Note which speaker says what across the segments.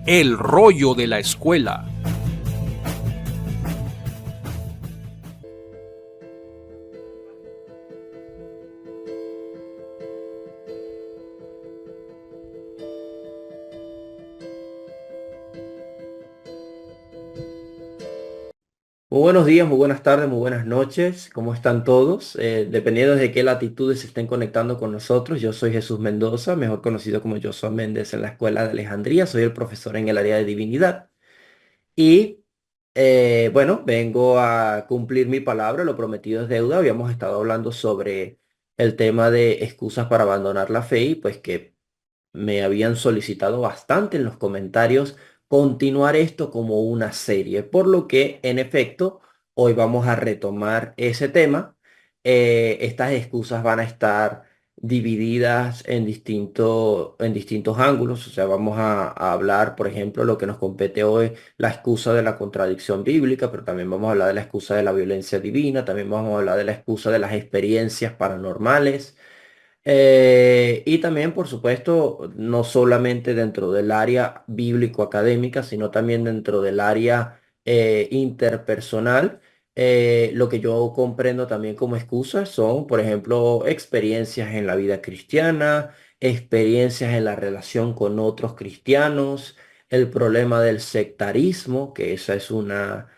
Speaker 1: El rollo de la escuela.
Speaker 2: Muy buenos días, muy buenas tardes, muy buenas noches. ¿Cómo están todos? Dependiendo de qué latitudes se estén conectando con nosotros, yo soy Jesús Mendoza, mejor conocido como Josué Méndez en la Escuela de Alejandría. Soy el profesor en el área de divinidad. Y bueno, vengo a cumplir mi palabra, lo prometido es deuda. Habíamos estado hablando sobre el tema de excusas para abandonar la fe y pues que me habían solicitado bastante en los comentarios continuar esto como una serie, por lo que en efecto hoy vamos a retomar ese tema. Estas excusas van a estar divididas en distintos ángulos, o sea, vamos a hablar, por ejemplo, lo que nos compete hoy, la excusa de la contradicción bíblica, pero también vamos a hablar de la excusa de la violencia divina, también vamos a hablar de la excusa de las experiencias paranormales. Y también, por supuesto, no solamente dentro del área bíblico-académica, sino también dentro del área interpersonal. Lo que yo comprendo también como excusas son, por ejemplo, experiencias en la vida cristiana, experiencias en la relación con otros cristianos, el problema del sectarismo, que esa es una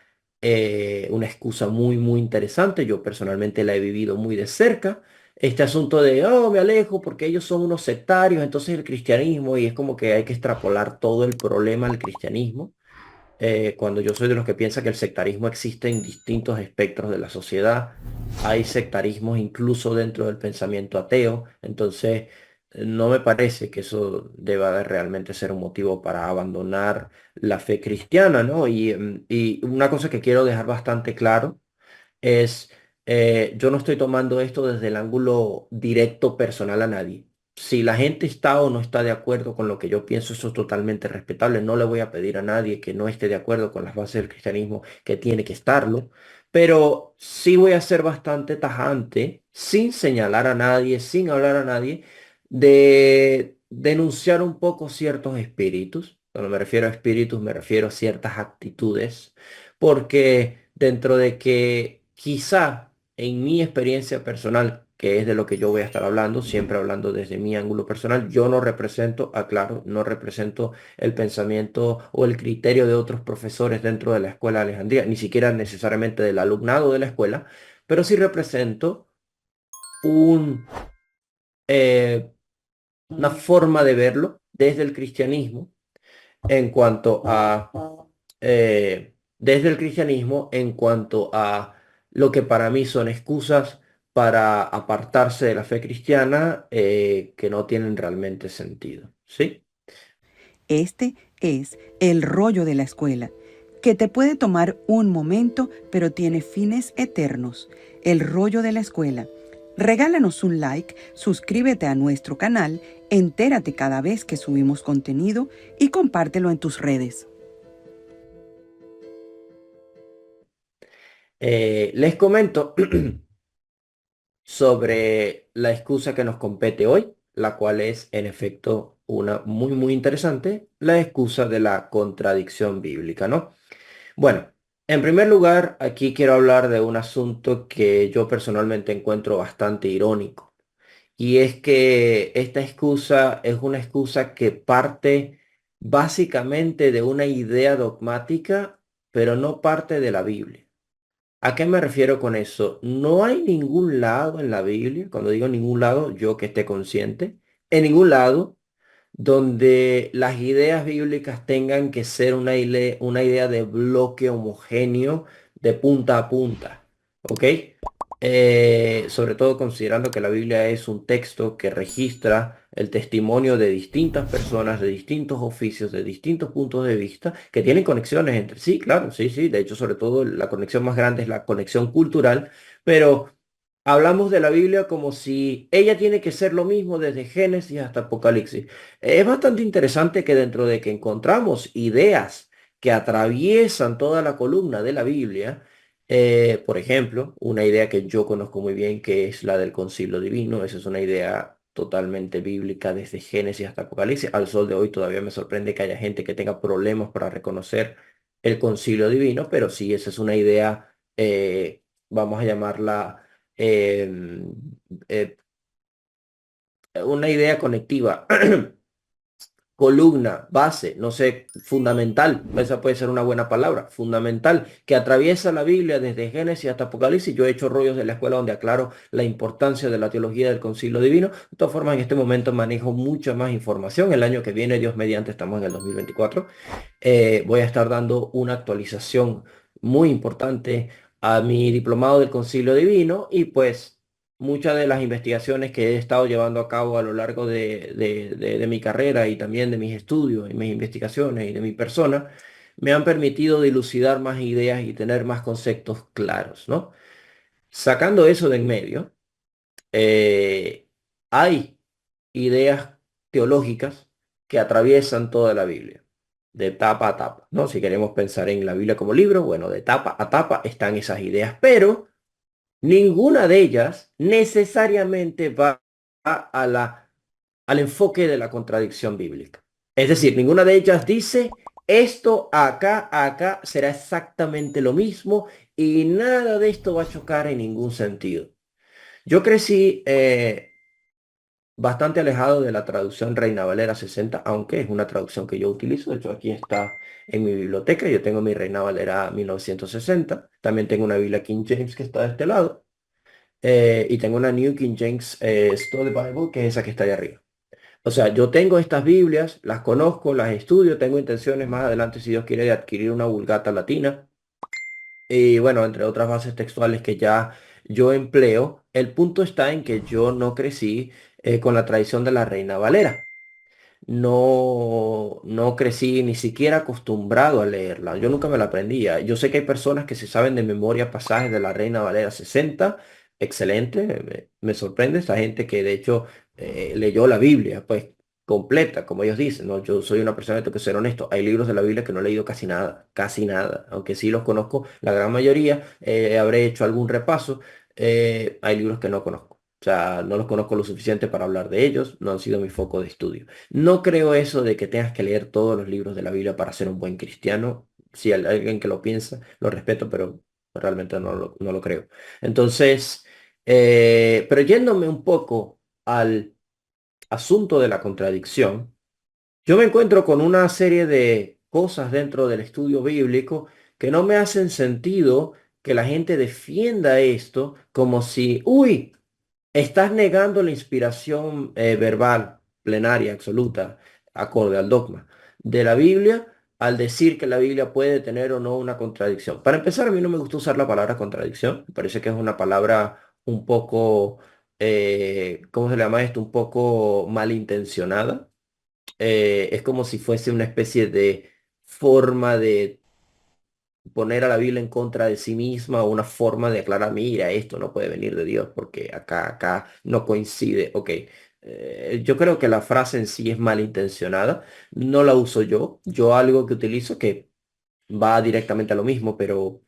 Speaker 2: excusa muy, muy interesante. Yo personalmente la he vivido muy de cerca este asunto de, oh, me alejo porque ellos son unos sectarios, entonces el cristianismo, y es como que hay que extrapolar todo el problema al cristianismo, cuando yo soy de los que piensa que el sectarismo existe en distintos espectros de la sociedad, hay sectarismos incluso dentro del pensamiento ateo, entonces no me parece que eso deba de realmente ser un motivo para abandonar la fe cristiana, ¿no? Y una cosa que quiero dejar bastante claro es, yo no estoy tomando esto desde el ángulo directo personal a nadie. Si la gente está o no está de acuerdo con lo que yo pienso, eso es totalmente respetable. No le voy a pedir a nadie que no esté de acuerdo con las bases del cristianismo que tiene que estarlo, pero sí voy a ser bastante tajante, sin señalar a nadie, sin hablar a nadie, de denunciar un poco ciertos espíritus. Cuando me refiero a espíritus, me refiero a ciertas actitudes porque dentro de que quizá en mi experiencia personal, que es de lo que yo voy a estar hablando, siempre hablando desde mi ángulo personal, yo no represento, aclaro, no represento el pensamiento o el criterio de otros profesores dentro de la escuela de Alejandría, ni siquiera necesariamente del alumnado de la escuela, pero sí represento un, eh, una forma de verlo desde el cristianismo en cuanto a desde el cristianismo en cuanto a lo que para mí son excusas para apartarse de la fe cristiana, que no tienen realmente sentido. ¿Sí?
Speaker 3: Este es el rollo de la escuela, que te puede tomar un momento, pero tiene fines eternos. El rollo de la escuela. Regálanos un like, suscríbete a nuestro canal, entérate cada vez que subimos contenido y compártelo en tus redes.
Speaker 2: Les comento sobre la excusa que nos compete hoy, la cual es en efecto una muy, muy interesante, la excusa de la contradicción bíblica, ¿no? Bueno, en primer lugar, aquí quiero hablar de un asunto que yo personalmente encuentro bastante irónico. Y es que esta excusa es una excusa que parte básicamente de una idea dogmática, pero no parte de la Biblia. ¿A qué me refiero con eso? No hay ningún lado en la Biblia, cuando digo ningún lado, yo que esté consciente, en ningún lado donde las ideas bíblicas tengan que ser una idea de bloque homogéneo de punta a punta, ¿ok? Sobre todo considerando que la Biblia es un texto que registra el testimonio de distintas personas, de distintos oficios, de distintos puntos de vista, que tienen conexiones entre sí, claro, sí, sí, de hecho, sobre todo la conexión más grande es la conexión cultural, pero hablamos de la Biblia como si ella tiene que ser lo mismo desde Génesis hasta Apocalipsis. Es bastante interesante que dentro de que encontramos ideas que atraviesan toda la columna de la Biblia, por ejemplo, una idea que yo conozco muy bien, que es la del concilio divino, esa es una idea totalmente bíblica desde Génesis hasta Apocalipsis. Al sol de hoy todavía me sorprende que haya gente que tenga problemas para reconocer el concilio divino, pero sí, esa es una idea, vamos a llamarla eh, eh, una idea conectiva, columna, base, no sé, fundamental, esa puede ser una buena palabra, fundamental, que atraviesa la Biblia desde Génesis hasta Apocalipsis. Yo he hecho rollos de la escuela donde aclaro la importancia de la teología del concilio divino. De todas formas, en este momento manejo mucha más información. El año que viene, Dios mediante, estamos en el 2024, voy a estar dando una actualización muy importante a mi diplomado del concilio divino, y pues muchas de las investigaciones que he estado llevando a cabo a lo largo de mi carrera y también de mis estudios y mis investigaciones y de mi persona me han permitido dilucidar más ideas y tener más conceptos claros, ¿no? Sacando eso de en medio, hay ideas teológicas que atraviesan toda la Biblia, de tapa a tapa, ¿no? Si queremos pensar en la Biblia como libro, bueno, de tapa a tapa están esas ideas, pero ninguna de ellas necesariamente va al enfoque de la contradicción bíblica. Es decir, ninguna de ellas dice esto acá será exactamente lo mismo y nada de esto va a chocar en ningún sentido. Yo crecí bastante alejado de la traducción Reina Valera 60, aunque es una traducción que yo utilizo. De hecho, aquí está en mi biblioteca. Yo tengo mi Reina Valera 1960. También tengo una Biblia King James que está de este lado. Y tengo una New King James Study Bible, que es esa que está ahí arriba. O sea, yo tengo estas Biblias, las conozco, las estudio, tengo intenciones más adelante, si Dios quiere, de adquirir una Vulgata latina. Y bueno, entre otras bases textuales que ya yo empleo. El punto está en que yo no crecí con la tradición de la Reina Valera. No crecí ni siquiera acostumbrado a leerla. Yo nunca me la aprendía. Yo sé que hay personas que se saben de memoria pasajes de la Reina Valera 60. Excelente. Me sorprende esta gente que de hecho leyó la Biblia, pues completa, como ellos dicen, ¿no? Yo soy una persona que tengo que ser honesto. Hay libros de la Biblia que no he leído casi nada. Aunque sí los conozco, la gran mayoría, habré hecho algún repaso. Hay libros que no conozco. O sea, no los conozco lo suficiente para hablar de ellos, no han sido mi foco de estudio. No creo eso de que tengas que leer todos los libros de la Biblia para ser un buen cristiano. Si hay alguien que lo piensa, lo respeto, pero realmente no lo creo. Entonces, pero yéndome un poco al asunto de la contradicción, yo me encuentro con una serie de cosas dentro del estudio bíblico que no me hacen sentido que la gente defienda esto como si, uy, estás negando la inspiración verbal, plenaria, absoluta, acorde al dogma de la Biblia, al decir que la Biblia puede tener o no una contradicción. Para empezar, a mí no me gusta usar la palabra contradicción. Me parece que es una palabra un poco, ¿cómo se le llama esto? Un poco malintencionada. Es como si fuese una especie de forma de poner a la Biblia en contra de sí misma, o una forma de aclarar, mira, esto no puede venir de Dios porque acá no coincide. Ok, yo creo que la frase en sí es malintencionada, no la uso yo. Yo algo que utilizo que va directamente a lo mismo, pero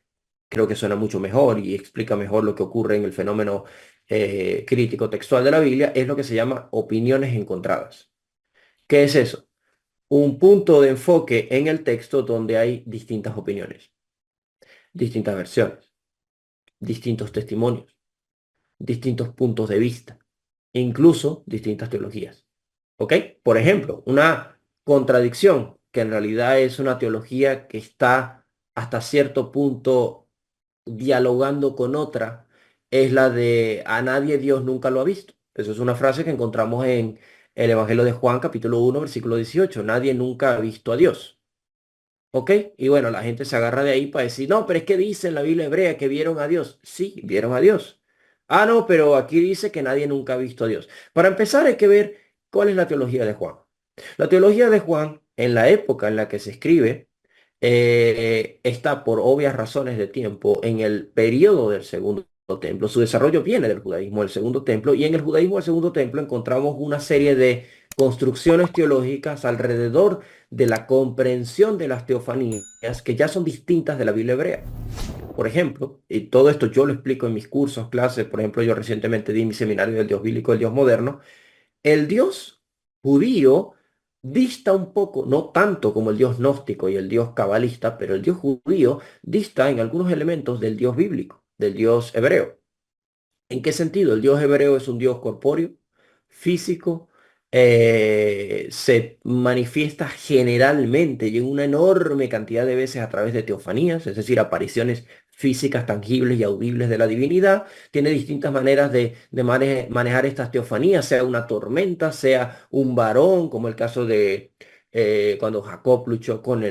Speaker 2: creo que suena mucho mejor y explica mejor lo que ocurre en el fenómeno crítico textual de la Biblia, es lo que se llama opiniones encontradas. ¿Qué es eso? Un punto de enfoque en el texto donde hay distintas opiniones, distintas versiones, distintos testimonios, distintos puntos de vista, e incluso distintas teologías. ¿Ok? Por ejemplo, una contradicción que en realidad es una teología que está hasta cierto punto dialogando con otra, es la de a nadie Dios nunca lo ha visto. Eso es una frase que encontramos en el Evangelio de Juan, capítulo 1 versículo 18. Nadie nunca ha visto a Dios. ¿Ok? Y bueno, la gente se agarra de ahí para decir, no, pero es que dice en la Biblia hebrea que vieron a Dios. Sí, vieron a Dios. Ah, no, pero aquí dice que nadie nunca ha visto a Dios. Para empezar hay que ver cuál es la teología de Juan. La teología de Juan, en la época en la que se escribe, está por obvias razones de tiempo en el periodo del segundo templo. Su desarrollo viene del judaísmo del segundo templo, y en el judaísmo del segundo templo encontramos una serie de construcciones teológicas alrededor de la comprensión de las teofanías que ya son distintas de la Biblia hebrea. Por ejemplo, y todo esto yo lo explico en mis cursos, clases. Por ejemplo, yo recientemente di mi seminario del Dios bíblico, el Dios moderno, El Dios judío dista un poco, no tanto como el Dios gnóstico y el Dios cabalista, pero el Dios judío dista en algunos elementos del Dios bíblico, del Dios hebreo. ¿En qué sentido? El Dios hebreo es un Dios corpóreo, físico, se manifiesta generalmente y en una enorme cantidad de veces a través de teofanías, es decir, apariciones físicas, tangibles y audibles de la divinidad. Tiene distintas maneras de manejar estas teofanías, sea una tormenta, sea un varón, como el caso de cuando Jacob luchó con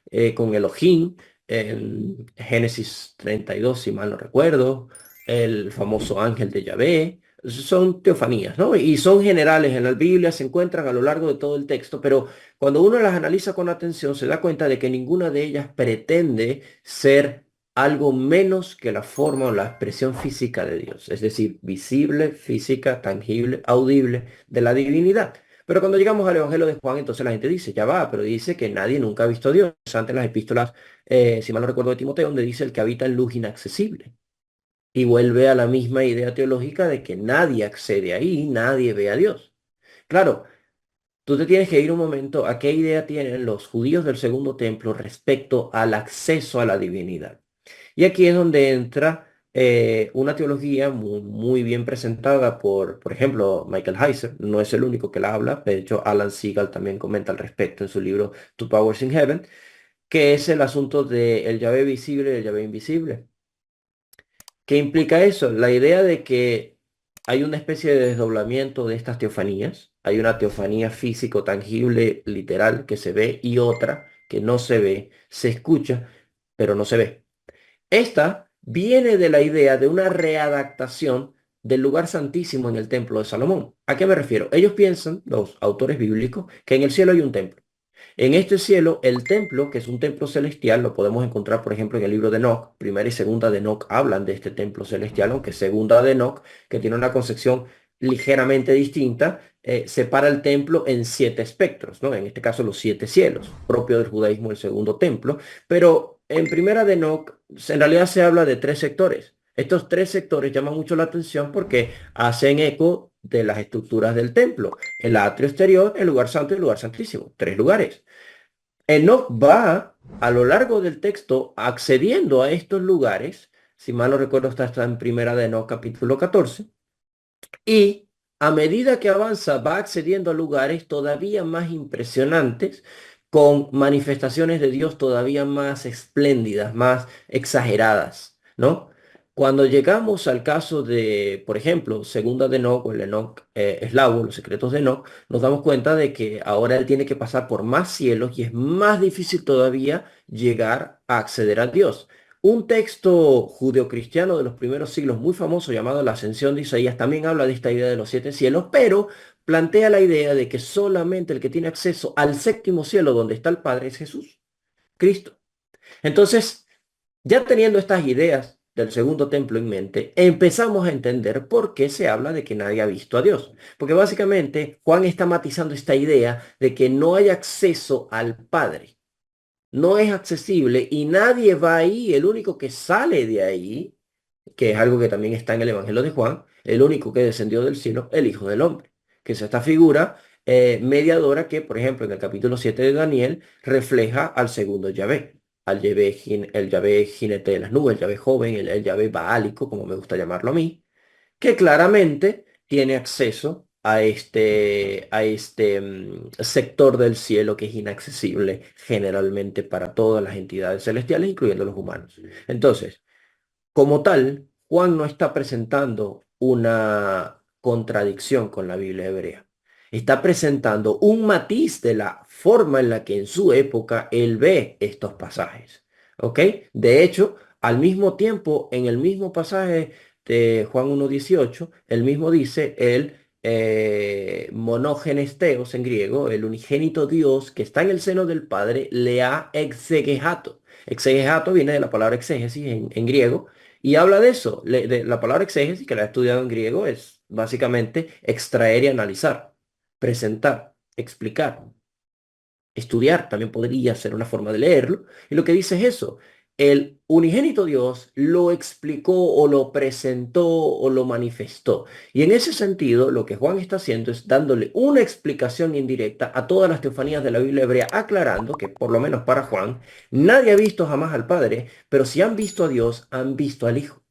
Speaker 2: Elohim en Génesis 32, si mal no recuerdo, el famoso ángel de Yahvé. Son teofanías, ¿no? Y son generales en la Biblia, se encuentran a lo largo de todo el texto, pero cuando uno las analiza con atención se da cuenta de que ninguna de ellas pretende ser algo menos que la forma o la expresión física de Dios, es decir, visible, física, tangible, audible de la divinidad. Pero cuando llegamos al Evangelio de Juan, entonces la gente dice, ya va, pero dice que nadie nunca ha visto a Dios. Antes las epístolas, si mal no recuerdo, de Timoteo, donde dice el que habita en luz inaccesible. Y vuelve a la misma idea teológica de que nadie accede ahí, nadie ve a Dios. Claro, tú te tienes que ir un momento a qué idea tienen los judíos del segundo templo respecto al acceso a la divinidad. Y aquí es donde entra una teología muy bien presentada por ejemplo, Michael Heiser. No es el único que la habla. De hecho, Alan Seagal también comenta al respecto en su libro Two Powers in Heaven, que es el asunto del Yahvé visible y el Yahvé invisible. ¿Qué implica eso? La idea de que hay una especie de desdoblamiento de estas teofanías. Hay una teofanía físico, tangible, literal, que se ve y otra que no se ve, se escucha, pero no se ve. Esta viene de la idea de una readaptación del lugar santísimo en el templo de Salomón. ¿A qué me refiero? Ellos piensan, los autores bíblicos, que en el cielo hay un templo. En este cielo, el templo, que es un templo celestial, lo podemos encontrar, por ejemplo, en el libro de Enoc. Primera y segunda de Enoc hablan de este templo celestial, aunque segunda de Enoc, que tiene una concepción ligeramente distinta, separa el templo en 7 espectros, ¿no? En este caso, los 7 cielos, propio del judaísmo, el segundo templo. Pero en primera de Enoc, en realidad se habla de 3 sectores. Estos 3 sectores llaman mucho la atención porque hacen eco de las estructuras del templo: el atrio exterior, el lugar santo y el lugar santísimo. 3 lugares. Enoc va a lo largo del texto accediendo a estos lugares. Si mal no recuerdo, está en primera de Enoc capítulo 14. Y a medida que avanza, va accediendo a lugares todavía más impresionantes, con manifestaciones de Dios todavía más espléndidas, más exageradas, ¿no? Cuando llegamos al caso de, por ejemplo, segunda de Enoc o el Enoc eslavo, los secretos de Enoc, nos damos cuenta de que ahora él tiene que pasar por más cielos y es más difícil todavía llegar a acceder a Dios. Un texto judeocristiano de los primeros siglos muy famoso llamado La Ascensión de Isaías también habla de esta idea de los 7 cielos, pero plantea la idea de que solamente el que tiene acceso al séptimo cielo donde está el Padre es Jesús, Cristo. Entonces, ya teniendo estas ideas del segundo templo en mente, empezamos a entender por qué se habla de que nadie ha visto a Dios. Porque básicamente Juan está matizando esta idea de que no hay acceso al Padre. No es accesible y nadie va ahí. El único que sale de ahí, que es algo que también está en el Evangelio de Juan, el único que descendió del cielo, el Hijo del Hombre, que es esta figura mediadora que, por ejemplo, en el capítulo 7 de Daniel, refleja al segundo Yahvé, al Yahvé, el Yahvé jinete de las nubes, el Yahvé joven, el Yahvé baálico, como me gusta llamarlo a mí, que claramente tiene acceso a este sector del cielo que es inaccesible generalmente para todas las entidades celestiales, incluyendo los humanos. Entonces, como tal, Juan no está presentando una contradicción con la Biblia hebrea. Está presentando un matiz de la forma en la que en su época él ve estos pasajes. ¿Ok? De hecho, al mismo tiempo, en el mismo pasaje de Juan 1:18, él mismo dice el monógenes theos en griego, el unigénito Dios que está en el seno del Padre, le ha exegehato. Exegehato viene de la palabra exégesis en griego y habla de eso. De la palabra exégesis, que la he estudiado en griego, es básicamente extraer y analizar, presentar, explicar, estudiar. También podría ser una forma de leerlo. Y lo que dice es eso. el unigénito Dios lo explicó o lo presentó o lo manifestó. Y en ese sentido, lo que Juan está haciendo es dándole una explicación indirecta a todas las teofanías de la Biblia hebrea, aclarando que, por lo menos para Juan, nadie ha visto jamás al Padre, pero si han visto a Dios, han visto al Hijo.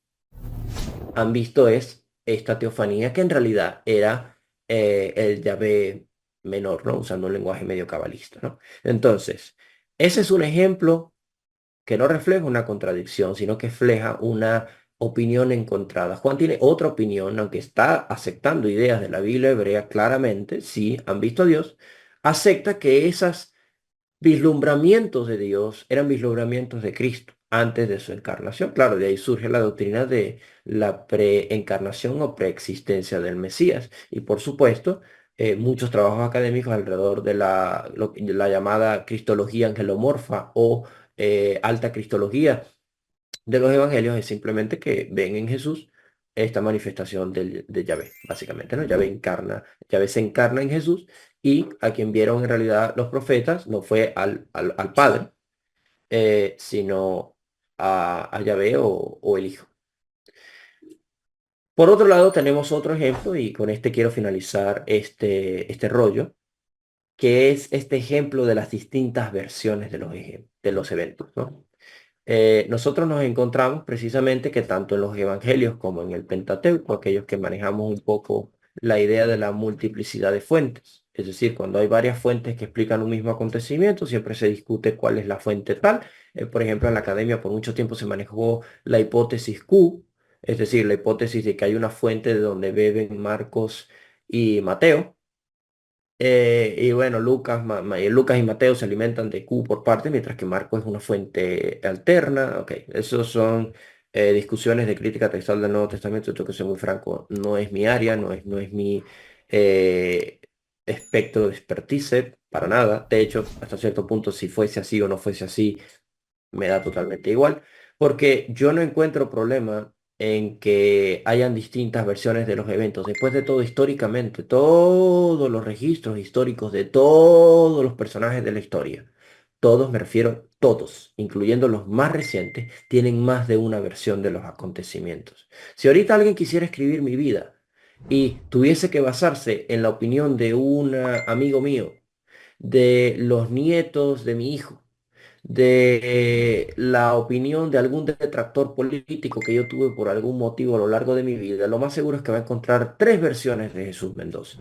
Speaker 2: Han visto es esta teofanía que en realidad era el Yahvé menor, ¿no? Usando un lenguaje medio cabalista, ¿no? Entonces, ese es un ejemplo que no refleja una contradicción, sino que refleja una opinión encontrada. Juan tiene otra opinión, aunque está aceptando ideas de la Biblia hebrea claramente, sí, han visto a Dios, acepta que esos vislumbramientos de Dios eran vislumbramientos de Cristo antes de su encarnación. Claro, de ahí surge la doctrina de la preencarnación o preexistencia del Mesías. Y por supuesto, muchos trabajos académicos alrededor de de la llamada cristología angelomorfa o alta cristología de los evangelios es simplemente que ven en Jesús esta manifestación de Yahvé, básicamente, ¿no? Yahvé se encarna en Jesús y a quien vieron en realidad los profetas no fue al Padre, sino a Yahvé o el Hijo. Por otro lado, tenemos otro ejemplo y con este quiero finalizar este rollo, que es este ejemplo de las distintas versiones de de los eventos, ¿no? Nosotros nos encontramos precisamente que tanto en los evangelios como en el Pentateuco, aquellos que manejamos un poco la idea de la multiplicidad de fuentes, es decir, cuando hay varias fuentes que explican un mismo acontecimiento, siempre se discute cuál es la fuente tal. Por ejemplo, en la academia por mucho tiempo se manejó la hipótesis Q, es decir, la hipótesis de que hay una fuente de donde beben Marcos y Mateo. Y bueno, Lucas y Mateo se alimentan de Q por parte, mientras que Marco es una fuente alterna. Ok, esos son discusiones de crítica textual del Nuevo Testamento. Tengo que ser muy franco, no es mi área, no es mi eh, espectro de expertise para nada. De hecho, hasta cierto punto, si fuese así o no fuese así, me da totalmente igual, porque yo no encuentro problema en que hayan distintas versiones de los eventos. Después de todo, históricamente, todos los registros históricos de todos los personajes de la historia, todos, me refiero, todos, incluyendo los más recientes, tienen más de una versión de los acontecimientos. Si ahorita alguien quisiera escribir mi vida y tuviese que basarse en la opinión de un amigo mío, de los nietos de mi hijo, de la opinión de algún detractor político que yo tuve por algún motivo a lo largo de mi vida, lo más seguro es que va a encontrar tres versiones de Jesús Mendoza.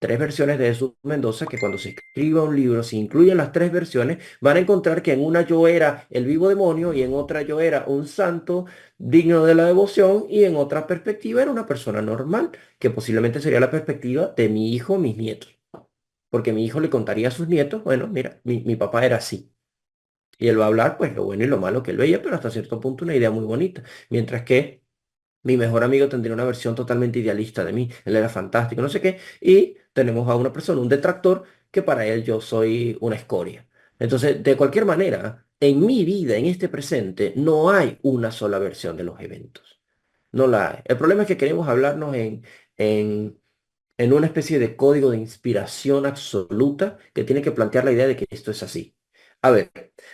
Speaker 2: Tres versiones de Jesús Mendoza que cuando se escriba un libro, si incluyen las tres versiones, van a encontrar que en una yo era el vivo demonio y en otra yo era un santo digno de la devoción y en otra perspectiva era una persona normal, que posiblemente sería la perspectiva de mi hijo, mis nietos. Porque mi hijo le contaría a sus nietos, bueno, mira, mi papá era así. Y él va a hablar, pues, lo bueno y lo malo que él veía, pero hasta cierto punto una idea muy bonita. Mientras que mi mejor amigo tendría una versión totalmente idealista de mí. Él era fantástico, no sé qué. Y tenemos a una persona, un detractor, que para él yo soy una escoria. Entonces, de cualquier manera, en mi vida, en este presente, no hay una sola versión de los eventos. No la hay. El problema es que queremos hablarnos en en una especie de código de inspiración absoluta que tiene que plantear la idea de que esto es así. A ver,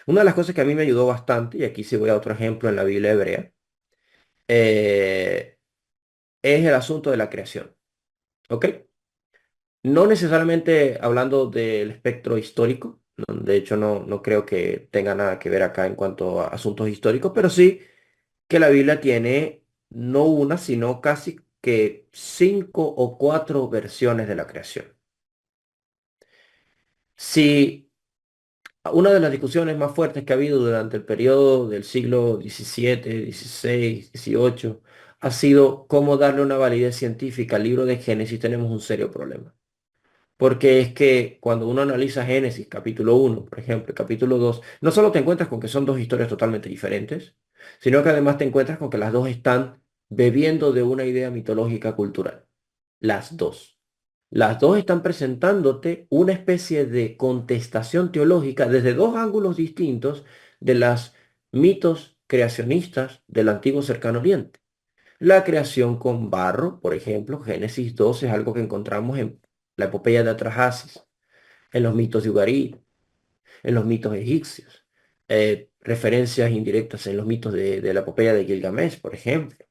Speaker 2: una de las cosas que a mí me ayudó bastante, y aquí sí voy a otro ejemplo en la Biblia hebrea, eh, es el asunto de la creación. ¿Ok? No necesariamente hablando del espectro histórico, de hecho no creo que tenga nada que ver acá en cuanto a asuntos históricos, pero sí que la Biblia tiene no una, sino casi que cinco o cuatro versiones de la creación. Si una de las discusiones más fuertes que ha habido durante el periodo del siglo XVII, XVI, XVIII ha sido cómo darle una validez científica al libro de Génesis, tenemos un serio problema. Porque es que cuando uno analiza Génesis, capítulo 1, por ejemplo, capítulo 2, no solo te encuentras con que son dos historias totalmente diferentes, sino que además te encuentras con que las dos están bebiendo de una idea mitológica cultural. Las dos. Las dos están presentándote una especie de contestación teológica desde dos ángulos distintos de los mitos creacionistas del antiguo cercano oriente. La creación con barro, por ejemplo, Génesis 2 es algo que encontramos en la epopeya de Atrahasis, en los mitos de Ugarit, en los mitos egipcios. referencias indirectas en los mitos de la epopeya de Gilgamesh, por ejemplo,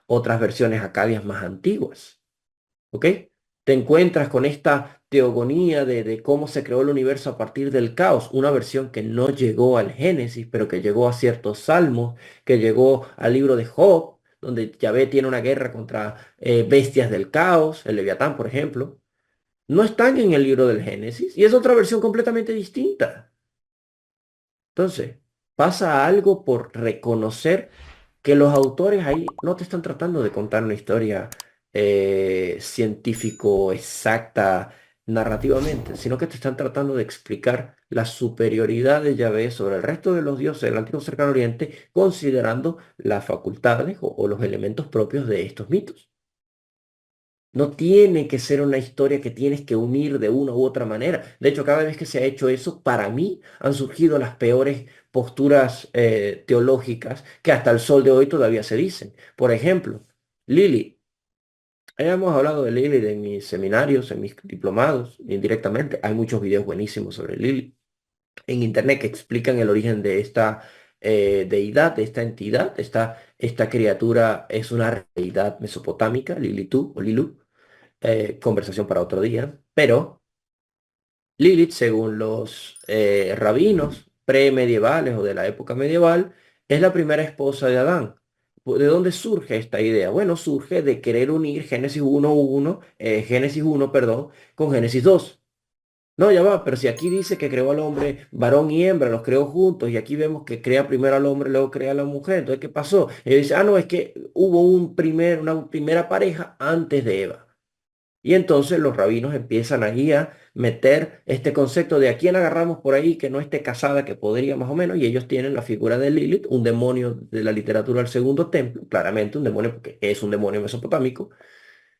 Speaker 2: otras versiones acadias más antiguas. ¿Ok? Te encuentras con esta teogonía de cómo se creó el universo a partir del caos, una versión que no llegó al Génesis, pero que llegó a ciertos salmos, que llegó al libro de Job, donde Yahvé tiene una guerra contra bestias del caos, el Leviatán, por ejemplo. No están en el libro del Génesis y es otra versión completamente distinta. Entonces, pasa algo por reconocer que los autores ahí no te están tratando de contar una historia científico exacta narrativamente, sino que te están tratando de explicar la superioridad de Yahvé sobre el resto de los dioses del Antiguo Cercano Oriente, considerando las facultades o los elementos propios de estos mitos. No tiene que ser una historia que tienes que unir de una u otra manera. De hecho, cada vez que se ha hecho eso, para mí han surgido las peores posturas teológicas que hasta el sol de hoy todavía se dicen. Por ejemplo, Lili. Hemos hablado de Lili en mis seminarios, en mis diplomados, indirectamente. Hay muchos videos buenísimos sobre Lili en internet que explican el origen de esta deidad, de esta entidad. Esta criatura es una deidad mesopotámica, Lilitú o Lilu, conversación para otro día, pero Lilith, según los rabinos premedievales o de la época medieval, es la primera esposa de Adán. ¿De dónde surge esta idea? Bueno, surge de querer unir Génesis 1, perdón, con Génesis 2. No, ya va, pero si aquí dice que creó al hombre varón y hembra, los creó juntos, y aquí vemos que crea primero al hombre, luego crea a la mujer. Entonces, ¿qué pasó? Y dice, no, es que hubo una primera pareja antes de Eva. Y entonces los rabinos empiezan ahí a meter este concepto de a quién agarramos por ahí que no esté casada, que podría más o menos, y ellos tienen la figura de Lilith, un demonio de la literatura del Segundo Templo, claramente un demonio porque es un demonio mesopotámico,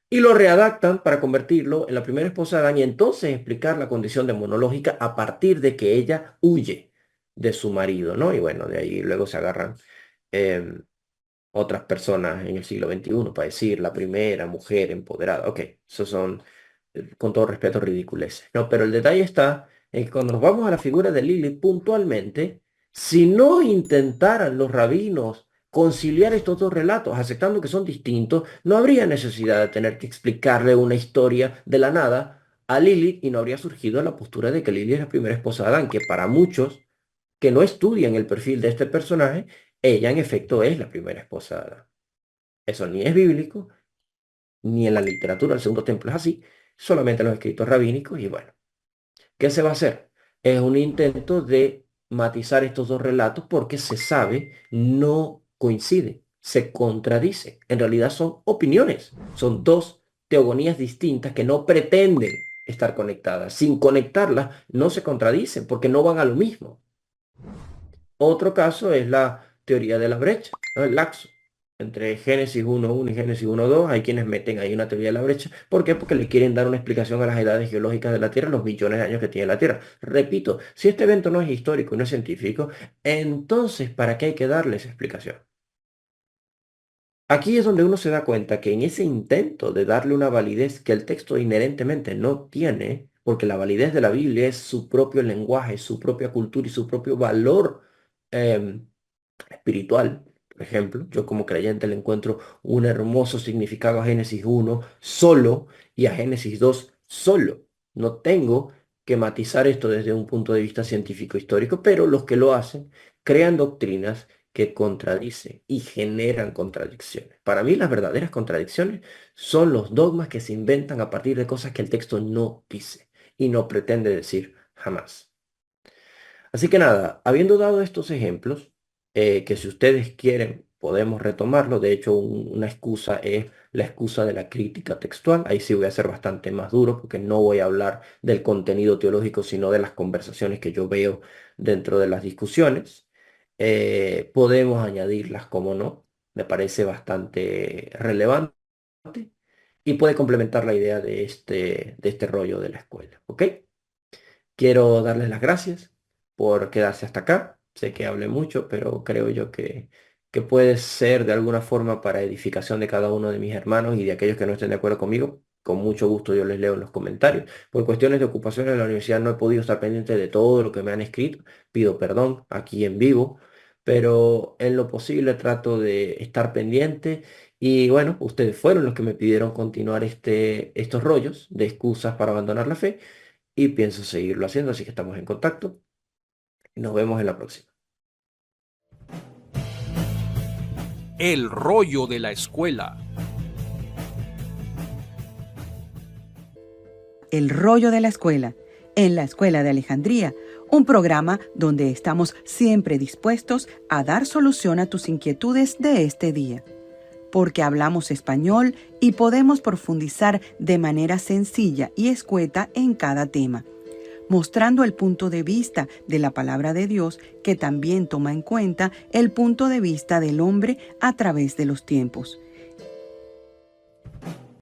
Speaker 2: y lo readaptan para convertirlo en la primera esposa de Adán y entonces explicar la condición demonológica a partir de que ella huye de su marido, ¿no? Y bueno, de ahí luego se agarran em, otras personas en el siglo XXI para decir la primera mujer empoderada. Ok, esos son, con todo respeto, ridiculeces. No, pero el detalle está en que cuando nos vamos a la figura de Lilith puntualmente, si no intentaran los rabinos conciliar estos dos relatos, aceptando que son distintos, no habría necesidad de tener que explicarle una historia de la nada a Lilith y no habría surgido la postura de que Lilith es la primera esposa de Adán, que para muchos que no estudian el perfil de este personaje, ella en efecto es la primera esposa de Adán. Eso ni es bíblico, ni en la literatura del Segundo Templo es así, solamente en los escritos rabínicos y bueno, ¿qué se va a hacer? Es un intento de matizar estos dos relatos porque se sabe no coincide, se contradice. En realidad son opiniones, son dos teogonías distintas que no pretenden estar conectadas. Sin conectarlas no se contradicen porque no van a lo mismo. Otro caso es la teoría de la brecha, ¿no? El laxo. Entre Génesis 1.1 y Génesis 1.2 hay quienes meten ahí una teoría de la brecha. ¿Por qué? Porque le quieren dar una explicación a las edades geológicas de la Tierra, los millones de años que tiene la Tierra. Repito, si este evento no es histórico y no es científico, entonces ¿para qué hay que darle esa explicación? Aquí es donde uno se da cuenta que en ese intento de darle una validez que el texto inherentemente no tiene, porque la validez de la Biblia es su propio lenguaje, su propia cultura y su propio valor em, espiritual. Por ejemplo, yo como creyente le encuentro un hermoso significado a Génesis 1 solo y a Génesis 2 solo. No tengo que matizar esto desde un punto de vista científico histórico, pero los que lo hacen crean doctrinas que contradicen y generan contradicciones. Para mí las verdaderas contradicciones son los dogmas que se inventan a partir de cosas que el texto no dice y no pretende decir jamás. Así que nada, habiendo dado estos ejemplos, que si ustedes quieren podemos retomarlo, de hecho una excusa es la excusa de la crítica textual, ahí sí voy a ser bastante más duro porque no voy a hablar del contenido teológico, sino de las conversaciones que yo veo dentro de las discusiones. Podemos añadirlas, como no, me parece bastante relevante y puede complementar la idea de este rollo de la escuela, ¿ok? Quiero darles las gracias por quedarse hasta acá. Sé que hablé mucho, pero creo yo que puede ser de alguna forma para edificación de cada uno de mis hermanos y de aquellos que no estén de acuerdo conmigo. con mucho gusto yo les leo en los comentarios. Por cuestiones de ocupación en la universidad no he podido estar pendiente de todo lo que me han escrito. Pido perdón aquí en vivo, pero en lo posible trato de estar pendiente. Y bueno, ustedes fueron los que me pidieron continuar estos rollos de excusas para abandonar la fe y pienso seguirlo haciendo, así que estamos en contacto. Nos vemos en la próxima.
Speaker 1: El rollo de la escuela.
Speaker 3: El rollo de la escuela, en la Escuela de Alejandría, un programa donde estamos siempre dispuestos a dar solución a tus inquietudes de este día. Porque hablamos español y podemos profundizar de manera sencilla y escueta en cada tema, mostrando el punto de vista de la palabra de Dios que también toma en cuenta el punto de vista del hombre a través de los tiempos.